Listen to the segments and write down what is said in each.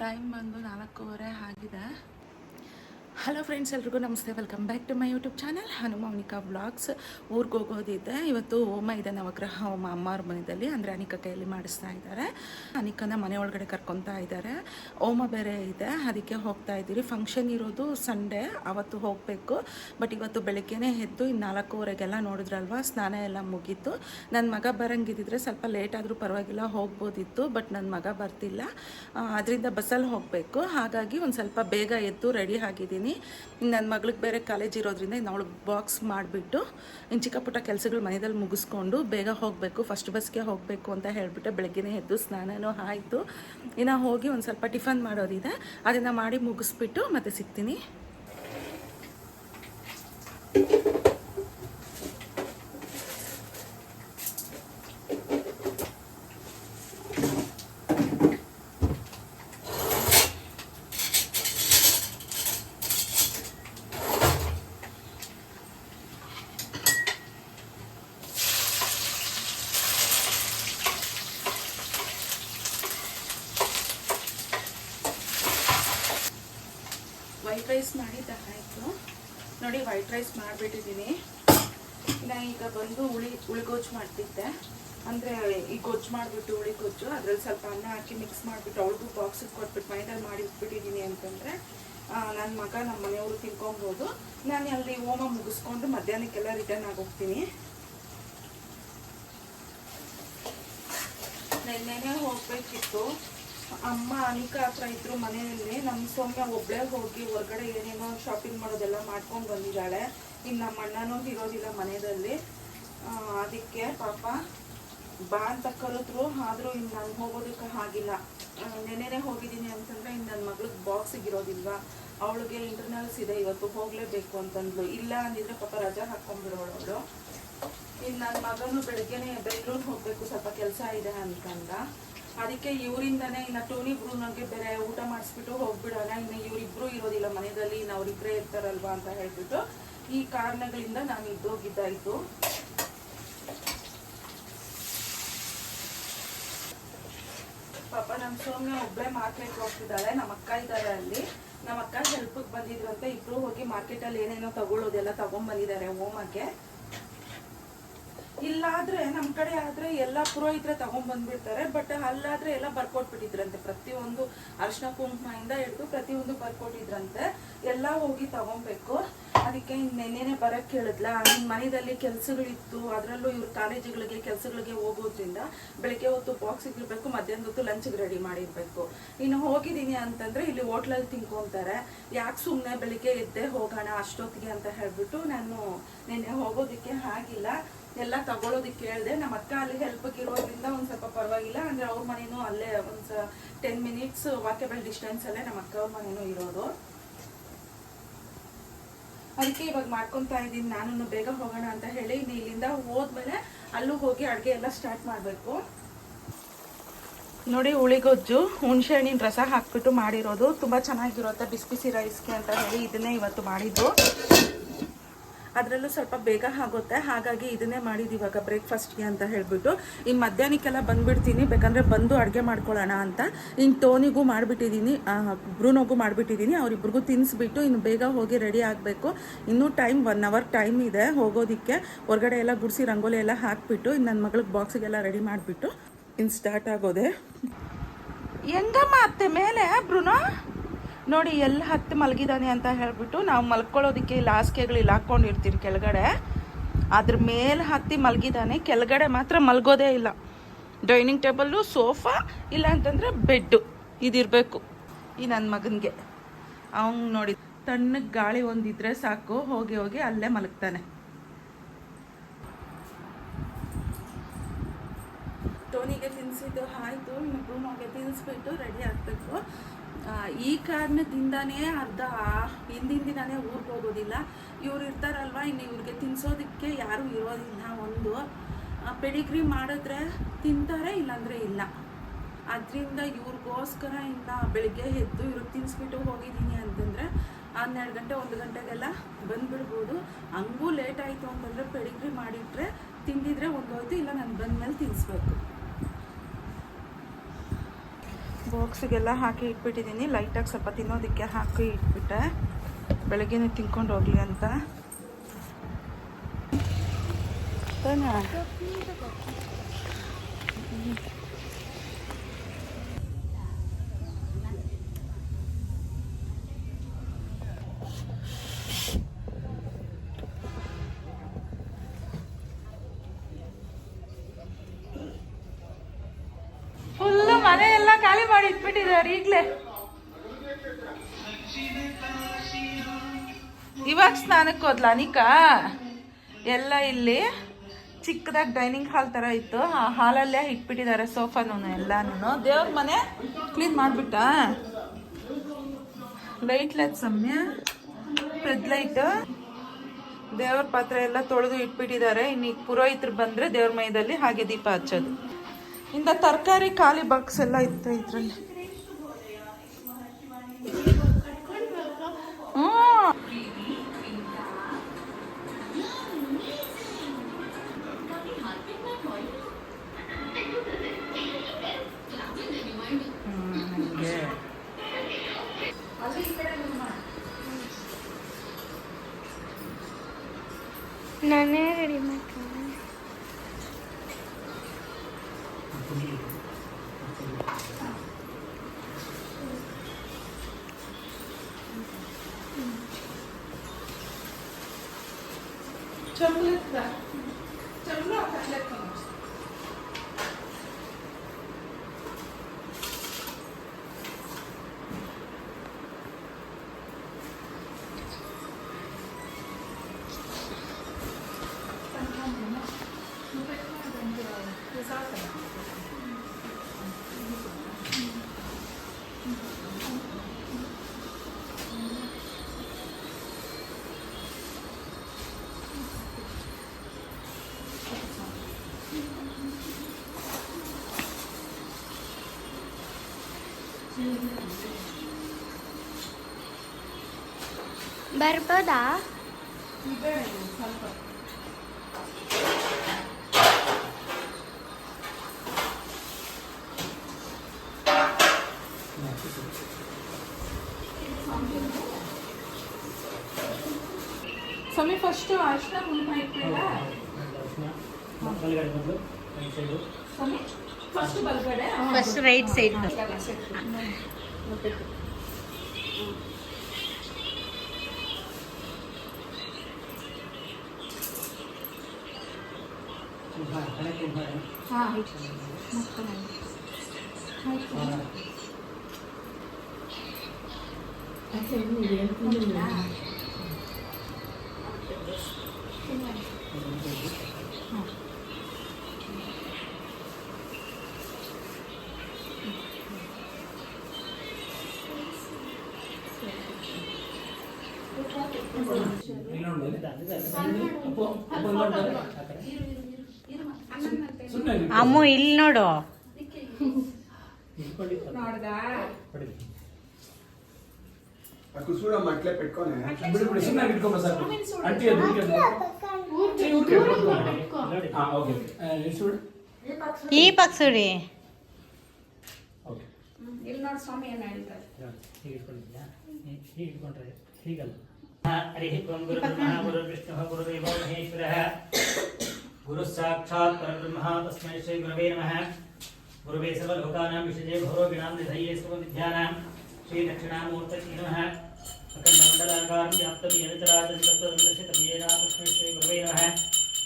Time ಬಂದು 4:15 ಆಗಿದೆ. Hello friends, ಎಲ್ರಿಗೂ ನಮಸ್ತೆ. Welcome back to my YouTube channel Hanumounika vlogs. ಊರಿಗೆ ಹೋಗೋದಿದೆ ಇವತ್ತು. ಹೋಮ ಇದೆ, ನವಗ್ರಹ ಹೋಮ ಅಮ್ಮವ್ರ ಮನೆಯಲ್ಲಿ, ಅಂದರೆ ಅನಿಕಾ ಕೈಯಲ್ಲಿ ಮಾಡಿಸ್ತಾ ಇದ್ದಾರೆ. ಅನಿಕನ ಮನೆ ಒಳಗಡೆ ಕರ್ಕೊತಾ ಇದ್ದಾರೆ. ಹೋಮ ಬೇರೆ ಇದೆ, ಅದಕ್ಕೆ ಹೋಗ್ತಾ ಇದ್ದೀರಿ. ಫಂಕ್ಷನ್ ಇರೋದು ಸಂಡೇ, ಅವತ್ತು ಹೋಗಬೇಕು. ಬಟ್ ಇವತ್ತು ಬೆಳಗ್ಗೆನೇ ಎದ್ದು 4:15ಗೆಲ್ಲ ನೋಡಿದ್ರಲ್ವ, ಸ್ನಾನ ಎಲ್ಲ ಮುಗೀತು. ನನ್ನ ಮಗ ಬರೋಂಗಿದ್ದಿದ್ರೆ ಸ್ವಲ್ಪ ಲೇಟ್ ಆದರೂ ಪರವಾಗಿಲ್ಲ, ಹೋಗ್ಬೋದಿತ್ತು. ಬಟ್ ನನ್ನ ಮಗ ಬರ್ತಿಲ್ಲ, ಅದರಿಂದ ಬಸ್ಸಲ್ಲಿ ಹೋಗಬೇಕು. ಹಾಗಾಗಿ ಒಂದು ಸ್ವಲ್ಪ ಬೇಗ ಎದ್ದು ರೆಡಿ ಆಗಿದ್ದೀನಿ. ನನ್ನ ಮಗಳಿಗೆ ಬೇರೆ ಕಾಲೇಜ್ ಇರೋದ್ರಿಂದ ಅವಳಿಗೆ ಬಾಕ್ಸ್ ಮಾಡಿಬಿಟ್ಟು ಇನ್ನು ಚಿಕ್ಕ ಪುಟ್ಟ ಕೆಲಸಗಳು ಮನೆಯಲ್ಲಿ ಮುಗಿಸ್ಕೊಂಡು ಬೇಗ ಹೋಗಬೇಕು. ಫಸ್ಟ್ ಬಸ್ಗೆ ಹೋಗಬೇಕು ಅಂತ ಹೇಳಿಬಿಟ್ಟು ಬೆಳಗ್ಗೆನೇ ಎದ್ದು ಸ್ನಾನನೂ ಆಯಿತು. ಇನ್ನು ಹೋಗಿ ಒಂದು ಸ್ವಲ್ಪ ಟಿಫನ್ ಮಾಡೋದಿದೆ, ಅದನ್ನು ಮಾಡಿ ಮುಗಿಸ್ಬಿಟ್ಟು ಮತ್ತೆ ಸಿಗ್ತೀನಿ. ವೈಟ್ ರೈಸ್ ಮಾಡಿದ್ದಾಯಿತು ನೋಡಿ. ವೈಟ್ ರೈಸ್ ಮಾಡಿಬಿಟ್ಟಿದ್ದೀನಿ. ನಾನು ಈಗ ಬಂದು ಹುಳಿಗೊಜ್ಜು ಮಾಡ್ತಿದ್ದೆ. ಅಂದರೆ ಈ ಗೊಜ್ಜು ಮಾಡಿಬಿಟ್ಟು ಹುಳಿಗೊಜ್ಜು ಅದರಲ್ಲಿ ಸ್ವಲ್ಪ ಅನ್ನ ಹಾಕಿ ಮಿಕ್ಸ್ ಮಾಡಿಬಿಟ್ಟು ಅವಳಿಗೂ ಬಾಕ್ಸಿಗೆ ಕೊಟ್ಬಿಟ್ಟು ಮೈದಲ್ಲಿ ಮಾಡಿ ಇಟ್ಬಿಟ್ಟಿದ್ದೀನಿ ಅಂತಂದರೆ ನನ್ನ ಮಗ ನಮ್ಮ ಮನೆಯವರು ತಿನ್ಕೊಬೋದು. ನಾನು ಅಲ್ಲಿ ಹೋಮ ಮುಗಿಸ್ಕೊಂಡು ಮಧ್ಯಾಹ್ನಕ್ಕೆಲ್ಲ ರಿಟರ್ನ್ ಆಗೋಗ್ತೀನಿ. ನೆನ್ನೆನೇ ಹೋಗಬೇಕಿತ್ತು. ಅಮ್ಮ ಅನಿಕಾ ಹತ್ರ ಇದ್ರು ಮನೆಯಲ್ಲಿ. ನಮ್ಮ ಸೌಮ್ಯ ಒಬ್ಬಳೇ ಹೋಗಿ ಹೊರಗಡೆ ಏನೇನೋ ಶಾಪಿಂಗ್ ಮಾಡೋದೆಲ್ಲ ಮಾಡ್ಕೊಂಡು ಬಂದಿದ್ದಾಳೆ. ಇನ್ನು ನಮ್ಮ ಅಣ್ಣನೂ ಇರೋದಿಲ್ಲ ಮನೆಯಲ್ಲಿ. ಅದಕ್ಕೆ ಪಾಪ ಬಾ ಅಂತ ಕರೆದ್ರು, ಆದರೂ ಇನ್ನು ನಾನು ಹೋಗೋದಕ್ಕೆ ಆಗಿಲ್ಲ. ನೆನ್ನೆನೇ ಹೋಗಿದ್ದೀನಿ ಅಂತಂದರೆ ಇನ್ನು ನನ್ನ ಮಗಳಿಗೆ ಬಾಕ್ಸಿಗೆ ಇರೋದಿಲ್ವಾ, ಅವಳಿಗೆ ಇಂಟರ್ನಲ್ಸ್ ಇದೆ ಇವತ್ತು, ಹೋಗಲೇಬೇಕು ಅಂತಂದ್ಲು. ಇಲ್ಲ ಅಂದಿದ್ರೆ ಪಾಪ ರಜಾ ಹಾಕ್ಕೊಂಡ್ಬಿಡೋಳು ಅವಳು. ಇನ್ನು ನನ್ನ ಮಗನೂ ಬೆಳಗ್ಗೆನೇ ಬೆಂಗಳೂರಿಗೆ ಹೋಗಬೇಕು, ಸ್ವಲ್ಪ ಕೆಲಸ ಇದೆ ಅಂತಂದ. ಅದಕ್ಕೆ ಇವರಿಂದನೇ ಇನ್ನು ಟೋನಿ ಬ್ರೂನಗೆ ಬೇರೆ ಊಟ ಮಾಡಿಸ್ಬಿಟ್ಟು ಹೋಗ್ಬಿಡೋಣ, ಇನ್ನು ಇವರಿಬ್ರು ಇರೋದಿಲ್ಲ ಮನೆಯಲ್ಲಿ, ಇನ್ನು ಅವರಿಬ್ಬರೇ ಇರ್ತಾರಲ್ವಾ ಅಂತ ಹೇಳ್ಬಿಟ್ಟು ಈ ಕಾರಣಗಳಿಂದ ನಾನು ಇದ್ದೋಗಿದ್ದಾಯಿತು. ಪಾಪ ನಮ್ಮ ಸೌಮ್ಯ ಒಬ್ಬಳೇ ಮಾರ್ಕೆಟ್ ಹೋಗ್ತಿದ್ದಾಳೆ. ನಮ್ಮ ಅಕ್ಕ ಇದ್ದಾರೆ ಅಲ್ಲಿ. ನಮ್ಮ ಅಕ್ಕ ಹೆಲ್ಪಿಗೆ ಬಂದಿದ್ರು ಅಂತ ಇಬ್ರು ಹೋಗಿ ಮಾರ್ಕೆಟಲ್ಲಿ ಏನೇನೋ ತಗೊಳ್ಳೋದೆಲ್ಲ ತಗೊಂಡ್ಬಂದಿದ್ದಾರೆ ಹೋಮಕ್ಕೆ. ಇಲ್ಲಾದ್ರೆ ನಮ್ಮ ಕಡೆ ಆದ್ರೆ ಎಲ್ಲ ಪುರೋಹಿತರೆ ತಗೊಂಡ್ಬಂದ್ಬಿಡ್ತಾರೆ. ಬಟ್ ಅಲ್ಲಾದ್ರೆ ಎಲ್ಲ ಬರ್ಕೊಟ್ಬಿಟ್ಟಿದ್ರಂತೆ, ಪ್ರತಿಯೊಂದು ಅರಿಶಿನ ಕುಂಕುಮದಿಂದ ಹಿಡಿದು ಪ್ರತಿಯೊಂದು ಬರ್ಕೊಟ್ಟಿದ್ರಂತೆ. ಎಲ್ಲ ಹೋಗಿ ತಗೊಬೇಕು. ಅದಕ್ಕೆ ನೆನ್ನೆನೆ ಬರಕ್ಕೆ ಹೇಳಿದ್ಲ. ಮನೆಯಲ್ಲಿ ಕೆಲಸಗಳಿತ್ತು, ಅದರಲ್ಲೂ ಇವ್ರ ಕಾಲೇಜುಗಳಿಗೆ ಕೆಲಸಗಳಿಗೆ ಹೋಗೋದ್ರಿಂದ ಬೆಳಗ್ಗೆ ಹೊತ್ತು ಬಾಕ್ಸಿಗೆ ಇರಬೇಕು, ಮಧ್ಯಾಹ್ನದ ಹೊತ್ತು ಲಂಚ್ಗೆ ರೆಡಿ ಮಾಡಿರ್ಬೇಕು. ಇನ್ನು ಹೋಗಿದ್ದೀನಿ ಅಂತಂದ್ರೆ ಇಲ್ಲಿ ಹೋಟ್ಲಲ್ಲಿ ತಿನ್ಕೊಂತಾರೆ. ಯಾಕೆ ಸುಮ್ಮನೆ ಬೆಳಿಗ್ಗೆ ಎದ್ದೆ ಹೋಗೋಣ ಅಷ್ಟೊತ್ತಿಗೆ ಅಂತ ಹೇಳ್ಬಿಟ್ಟು ನಾನು ನೆನ್ನೆ ಹೋಗೋದಕ್ಕೆ ಆಗಿಲ್ಲ. ಎಲ್ಲ ತಗೊಳ್ಳೋದಕ್ಕೆ ಹೇಳಿದೆ. ನಮ್ಮ ಅಕ್ಕ ಅಲ್ಲಿ ಹೆಲ್ಪ್ಗೆ ಇರೋದ್ರಿಂದ ಒಂದು ಸ್ವಲ್ಪ ಪರವಾಗಿಲ್ಲ. ಅಂದರೆ ಅವ್ರ ಮನೇನೂ ಅಲ್ಲೇ ಒಂದು 10 ಮಿನಿಟ್ಸ್ ವಾಕೇಬಲ್ ಡಿಸ್ಟೆನ್ಸಲ್ಲೇ ನಮ್ಮ ಅಕ್ಕ ಅವ್ರ ಮನೇನೂ ಇರೋದು. ಅದಕ್ಕೆ ಇವಾಗ ಮಾಡ್ಕೊತಾ ಇದ್ದೀನಿ. ನಾನು ಬೇಗ ಹೋಗೋಣ ಅಂತ ಹೇಳಿ ಇನ್ನು ಇಲ್ಲಿಂದ ಹೋದ್ಮೇಲೆ ಅಲ್ಲೂ ಹೋಗಿ ಅಡುಗೆ ಎಲ್ಲ ಸ್ಟಾರ್ಟ್ ಮಾಡಬೇಕು. ನೋಡಿ, ಹುಳಿಗೊಜ್ಜು ಹುಣಸೆ ಹಣ್ಣಿನ ರಸ ಹಾಕ್ಬಿಟ್ಟು ಮಾಡಿರೋದು ತುಂಬ ಚೆನ್ನಾಗಿರುತ್ತೆ ಬಿಸಿ ಬಿಸಿ ರೈಸ್ಗೆ ಅಂತ ಹೇಳಿ ಇದನ್ನೇ ಇವತ್ತು ಮಾಡಿದ್ದು. ಅದರಲ್ಲೂ ಸ್ವಲ್ಪ ಬೇಗ ಆಗುತ್ತೆ, ಹಾಗಾಗಿ ಇದನ್ನೇ ಮಾಡಿದ್ದು ಇವಾಗ ಬ್ರೇಕ್ಫಾಸ್ಟ್ಗೆ ಅಂತ ಹೇಳಿಬಿಟ್ಟು. ಇನ್ನು ಮಧ್ಯಾಹ್ನಕ್ಕೆಲ್ಲ ಬಂದುಬಿಡ್ತೀನಿ, ಬೇಕಂದರೆ ಬಂದು ಅಡುಗೆ ಮಾಡ್ಕೊಳ್ಳೋಣ ಅಂತ. ಇನ್ನು ಟೋನಿಗೂ ಮಾಡಿಬಿಟ್ಟಿದ್ದೀನಿ, ಬ್ರೂನೋಗೂ ಮಾಡಿಬಿಟ್ಟಿದ್ದೀನಿ. ಅವರಿಬ್ರಿಗೂ ತಿನ್ನಿಸ್ಬಿಟ್ಟು ಇನ್ನು ಬೇಗ ಹೋಗಿ ರೆಡಿ ಆಗಬೇಕು. ಇನ್ನೂ ಟೈಮ್ 1 ಅವರ್ ಟೈಮ್ ಇದೆ ಹೋಗೋದಕ್ಕೆ. ಹೊರಗಡೆ ಎಲ್ಲ ಗುಡಿಸಿ ರಂಗೋಲಿ ಎಲ್ಲ ಹಾಕಿಬಿಟ್ಟು ಇನ್ನು ನನ್ನ ಮಗಳಿಗೆ ಬಾಕ್ಸಿಗೆಲ್ಲ ರೆಡಿ ಮಾಡಿಬಿಟ್ಟು ಇನ್ನು ಸ್ಟಾರ್ಟ್ ಆಗೋದೆ. ಹೆಂಗಮ್ಮ ಅತ್ತೆ ಮೇಲೆ ಬ್ರೂನೋ ನೋಡಿ ಎಲ್ಲ ಹತ್ತಿ ಮಲಗಿದ್ದಾನೆ ಅಂತ ಹೇಳ್ಬಿಟ್ಟು ನಾವು ಮಲ್ಕೊಳ್ಳೋದಕ್ಕೆ ಇಲ್ಲಿ ಹಾಸಿಗೆಗಳು ಇಲ್ಲಿ ಹಾಕ್ಕೊಂಡಿರ್ತೀವಿ ಕೆಳಗಡೆ, ಅದ್ರ ಮೇಲೆ ಹತ್ತಿ ಮಲಗಿದ್ದಾನೆ. ಕೆಳಗಡೆ ಮಾತ್ರ ಮಲಗೋದೇ ಇಲ್ಲ. ಡೈನಿಂಗ್ ಟೇಬಲ್ಲು, ಸೋಫಾ, ಇಲ್ಲ ಅಂತಂದರೆ ಬೆಡ್ಡು ಇದಿರಬೇಕು ಈ ನನ್ನ ಮಗನಿಗೆ. ಅವನು ನೋಡಿ ತಣ್ಣಗೆ ಗಾಳಿ ಒಂದಿದ್ರೆ ಸಾಕು, ಹೋಗಿ ಹೋಗಿ ಅಲ್ಲೇ ಮಲಗ್ತಾನೆ. ಟೋನಿಗೆ ತಿನ್ನಿಸಿದ್ದು ಆಯಿತು, ಇನ್ನು ಬ್ರೂನೋಗೆ ತಿನ್ನಿಸ್ಬಿಟ್ಟು ರೆಡಿ ಆಗಬೇಕು. ಈ ಕಾರಣದಿಂದನೇ ಅರ್ಧ ಹಿಂದಿನ ದಿನವೇ ಊರಿಗೆ ಹೋಗೋದಿಲ್ಲ. ಇವ್ರು ಇರ್ತಾರಲ್ವ, ಇನ್ನು ಇವ್ರಿಗೆ ತಿನ್ನಿಸೋದಕ್ಕೆ ಯಾರೂ ಇರೋದಿಲ್ಲ. ಒಂದು ಪೆಡಿಗ್ರಿ ಮಾಡಿದ್ರೆ ತಿಂತಾರೆ, ಇಲ್ಲಾಂದರೆ ಇಲ್ಲ. ಅದರಿಂದ ಇವ್ರಿಗೋಸ್ಕರ ಇನ್ನು ಬೆಳಿಗ್ಗೆ ಎದ್ದು ಇವ್ರಿಗೆ ತಿನ್ನಿಸ್ಬಿಟ್ಟು ಹೋಗಿದ್ದೀನಿ ಅಂತಂದರೆ 12 ಗಂಟೆ 1 ಗಂಟೆಗೆಲ್ಲ ಬಂದುಬಿಡ್ಬೋದು. ಹಂಗೂ ಲೇಟ್ ಆಯಿತು ಅಂತಂದರೆ ಪೆಡಿಗ್ರಿ ಮಾಡಿಟ್ರೆ ತಿಂದಿದ್ರೆ ಒಂದು ಹೋಯ್ತು, ಇಲ್ಲ ನಾನು ಬಂದಮೇಲೆ ತಿನ್ನಿಸ್ಬೇಕು. ಬಾಕ್ಸಿಗೆಲ್ಲ ಹಾಕಿ ಇಟ್ಬಿಟ್ಟಿದ್ದೀನಿ. ಲೈಟಾಗಿ ಸ್ವಲ್ಪ ತಿನ್ನೋದಕ್ಕೆ ಹಾಕಿ ಇಟ್ಬಿಟ್ಟೆ, ಬೆಳಗ್ಗೆನೇ ತಿನ್ಕೊಂಡು ಹೋಗಲಿ ಅಂತ. ಫುಲ್ಲು ಮನೆ ಎಲ್ಲ ಖಾಲಿ ಮಾಡಿ ಇಟ್ಬಿಟ್ಟಿದ್ದಾರೆ ಈಗಲೇ. ಇವಾಗ ಸ್ನಾನಕ್ಕೆ ಹೋದ್ಲ ಅನಿಕಾ. ಎಲ್ಲ ಇಲ್ಲಿ ಚಿಕ್ಕದಾಗಿ ಡೈನಿಂಗ್ ಹಾಲ್ ಥರ ಇತ್ತು, ಆ ಹಾಲಲ್ಲೇ ಇಟ್ಬಿಟ್ಟಿದ್ದಾರೆ ಸೋಫಾನು ಎಲ್ಲಾನು. ದೇವ್ರ ಮನೆ ಕ್ಲೀನ್ ಮಾಡಿಬಿಟ್ಟ. ಲೈಟ್ ಸಮಯ ಪೆದ್ ಲೈಟ್, ದೇವ್ರ ಪಾತ್ರೆ ಎಲ್ಲ ತೊಳೆದು ಇಟ್ಬಿಟ್ಟಿದ್ದಾರೆ. ಇನ್ನು ಪುರೋಹಿತರು ಬಂದರೆ ದೇವ್ರ ಮೈದಲ್ಲಿ ಹಾಗೆ ದೀಪ ಹಚ್ಚೋದು. ಇಂದ ತರಕಾರಿ ಖಾಲಿ ಬಾಕ್ಸ್ ಎಲ್ಲ ಇತ್ತು ಇದರಲ್ಲಿ. ನಾನೇ ರೆಡಿ ಮಾಡ್ತೀನಿ. ಬರ್ಬೋದಾ? ಸಮಯ ಫಸ್ಟ್ ಅರ್ಶಿನ ಕುಂಕುಮ ಇಟ್ಬಿಡ. ಫಸ್ಟ್ ಬಲ್ಗಡೆ, ಫಸ್ಟ್ ರೈಟ್ ಸೈಡ್. ಅಮ್ಮ ಇಲ್ಲಿ ನೋಡು. ಈ ಪಕ್ಷಿ ಇಲ್ಲಿ ನೋಡಿ ಸ್ವಾಮಿ ಏನು ಹೇಳ್ತಾರೆ. ಹೀಗಲ್ಲ. ಹರಿ ಓಂ ಗುರು ಬ್ರಹ್ಮ ಗುರು ವಿಷ್ಣು ಗುರುದೇವೋ ಮಹೇಶ್ವರಃ ಗುರು ಸಾಕ್ಷಾತ್ ಪರಬ್ರಹ್ಮ ತಸ್ಮೈ ಶ್ರೀ ಗುರವೇ ನಮಃ. ಗುರುವೇ ಸರ್ವಲೋಕಾನಾಂ ವಿಷಜೇ ಭೋಗಿನಾಂ ನಿಧಯೇ ಸರ್ವವಿದ್ಯಾನಾಂ ಶ್ರೀ ದಕ್ಷಿಣಾಮೂರ್ತಯೇ ನಮಃ. ಅಖಂಡಮಂಡಲಾಕಾರಂ ವ್ಯಾಪ್ತಂ ಯೇನ ಚರಾಚರಂ ತತ್ವಂ ದರ್ಶಿತಂ ಯೇನ ತಸ್ಮೈ ಶ್ರೀ ಗುರವೇ ನಮಃ.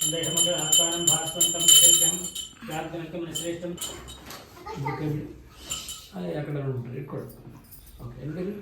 ವಂದೇ ಸಮಗ್ರಾತ್ಮಾನಂ ಭಾಸ್ವಂತಂ ಶ್ರೇಷ್ಠಂ ಪ್ರಾಜ್ಞನಕಂ ಶ್ರೇಷ್ಠಂ. ಯಾಕಂದ್ರೆ ನೋಡ್ಬಿಟ್ರಿ ಇಟ್ಕೊಳ್ಳಿ. ಓಕೆ ಎಲ್ಲರಿಗೂ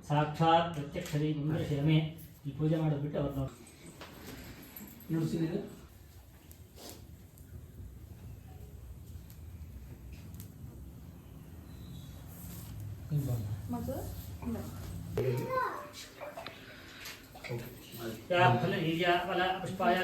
ಸಾಕ್ಷಾತ್ ಪ್ರತ್ಯಕ್ಷರಿ ಮುಂದೆ ಈ ಪೂಜೆ ಮಾಡೋದ್ಬಿಟ್ಟು ಅವ್ರು ನೋಡ್ಸಿದ್ದೀರ. ಪುಷ್ಪಾಯ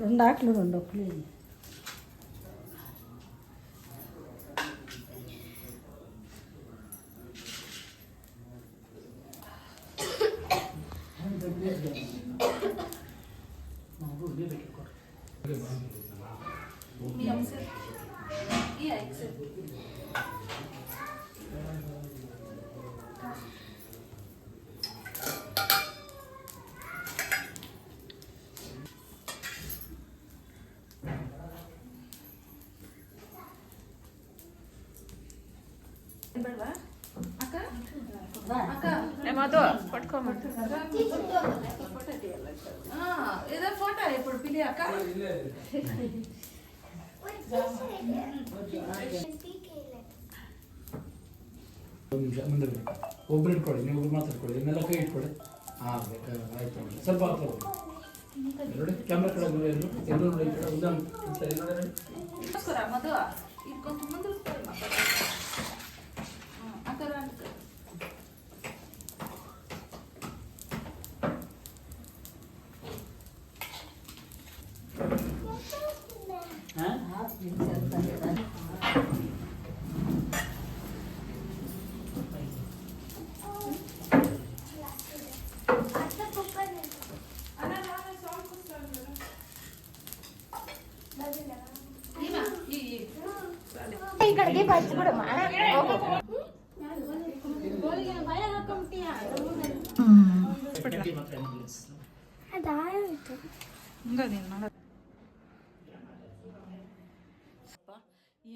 రెండు ఆకులు రెండు ఒక్కలు ಬೇಡವಾ ಅಕ್ಕ ಅಕ್ಕ మధు పట్టుకోమ ఇదే ఫోటో ఇప్పుడు పిలి అక్క ಒಂದು ನಿಮಿಷ ಮುಂದೆ ಒಬ್ಬರು ಇಟ್ಕೊಳ್ಳಿ, ನೀವು ಒಬ್ರು ಮಾತಾಡ್ಕೊಳ್ಳಿ, ಇನ್ನೆಲ್ಲ ಕೈ ಇಟ್ಕೊಳ್ಳಿ. ಹಾಂ ಆಯ್ತು ಸ್ವಲ್ಪ ಆಗ್ತದೆ ನೋಡಿ. ಕ್ಯಾಮ್ರಾ ಕಡೆ ಎಲ್ಲರೂ ನೋಡಿ, ಈ ಕಡೆ ಒಂದೊಂದು ನೋಡಿ. మధు ఇది కొంచెం ముందు అక్కడ ఇక్కడికి పంచుకోవడమా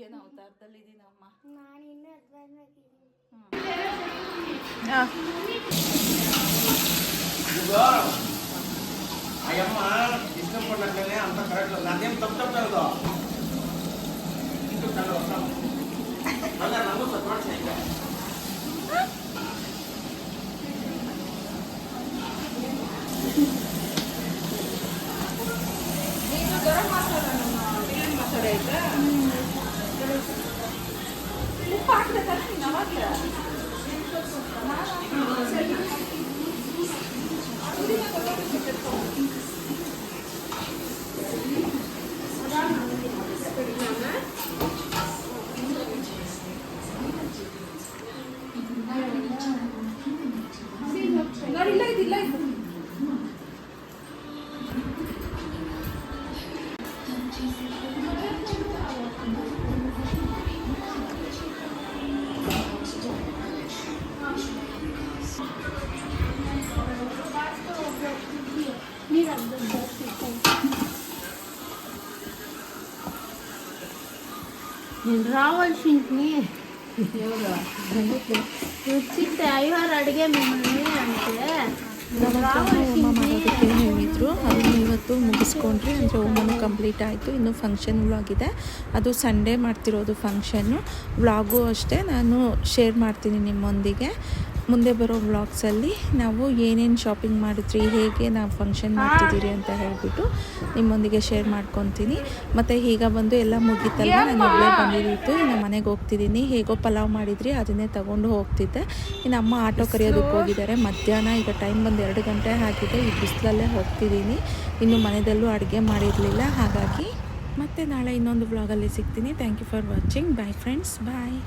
ಏನು ಅವತಾರದಲ್ಲಿ ಇದೀನಮ್ಮ అయ్యమ్మ ఇష్టం పడినట్లనే అంత కరెక్ట్. నాకేం తప్పు తప్పదు ఇంటికి కళ్ళు వస్తాము మళ్ళీ నన్ను సపోర్ట్ చేయండి. నీకు గరం మసాలా బిర్యానీ మసాలా అయితే ಉಪ್ಪು ಹಾಕ್ಬೇಕಲ್ಲ ನೀನು ಅವಾಗಲೇ ಇಲ್ಲ ಇದಿಲ್ಲ ಇದು నేను రావాల్సింది వచ్చింది అయ్యవారు అడిగే మిమ్మల్ని అంటే ಹೋಮ ಮಾಡೋದಕ್ಕೆ ಹೇಳಿದರು. ಅದನ್ನು ಇವತ್ತು ಮುಗಿಸ್ಕೊಂಡ್ರಿ, ಅಂದರೆ ಹೋಮನು ಕಂಪ್ಲೀಟ್ ಆಯಿತು. ಇನ್ನು ಫಂಕ್ಷನ್ ವ್ಲಾಗಿದೆ, ಅದು ಸಂಡೇ ಮಾಡ್ತಿರೋದು ಫಂಕ್ಷನ್ನು. ವ್ಲಾಗು ಅಷ್ಟೇ ನಾನು ಶೇರ್ ಮಾಡ್ತೀನಿ ನಿಮ್ಮೊಂದಿಗೆ. ಮುಂದೆ ಬರೋ ವ್ಲಾಗ್ಸಲ್ಲಿ ನಾವು ಏನೇನು ಶಾಪಿಂಗ್ ಮಾಡಿದ್ರಿ, ಹೇಗೆ ನಾವು ಫಂಕ್ಷನ್ ಮಾಡ್ತಿದ್ದೀರಿ ಅಂತ ಹೇಳಿಬಿಟ್ಟು ನಿಮ್ಮೊಂದಿಗೆ ಶೇರ್ ಮಾಡ್ಕೊತೀನಿ. ಮತ್ತು ಈಗ ಬಂದು ಎಲ್ಲ ಮುಗಿತಲ್ಲ, ನಾನು ಒಬ್ಬಳೇ ಬಂದಿದ್ದು. ಇನ್ನು ಮನೆಗೆ ಹೋಗ್ತಿದ್ದೀನಿ. ಹೇಗೋ ಪಲಾವ್ ಮಾಡಿದ್ರಿ, ಅದನ್ನೇ ತಗೊಂಡು ಹೋಗ್ತಿದ್ದೆ. ಇನ್ನು ಅಮ್ಮ ಆಟೋ ಕರೆಯೋದಕ್ಕೆ ಹೋಗಿದ್ದಾರೆ ಮಧ್ಯಾಹ್ನ. ಈಗ ಟೈಮ್ ಬಂದು 2 ಗಂಟೆ ಆಗಿದೆ. ಈ ಬಿಸಿಲಲ್ಲೇ ಹೋಗ್ತಿದ್ದೀನಿ. ಇನ್ನು ಮನೆಯಲ್ಲೂ ಅಡುಗೆ ಮಾಡಿರಲಿಲ್ಲ. ಹಾಗಾಗಿ ಮತ್ತೆ ನಾಳೆ ಇನ್ನೊಂದು ವ್ಲಾಗಲ್ಲಿ ಸಿಗ್ತೀನಿ. Thank you for watching. Bye friends, bye.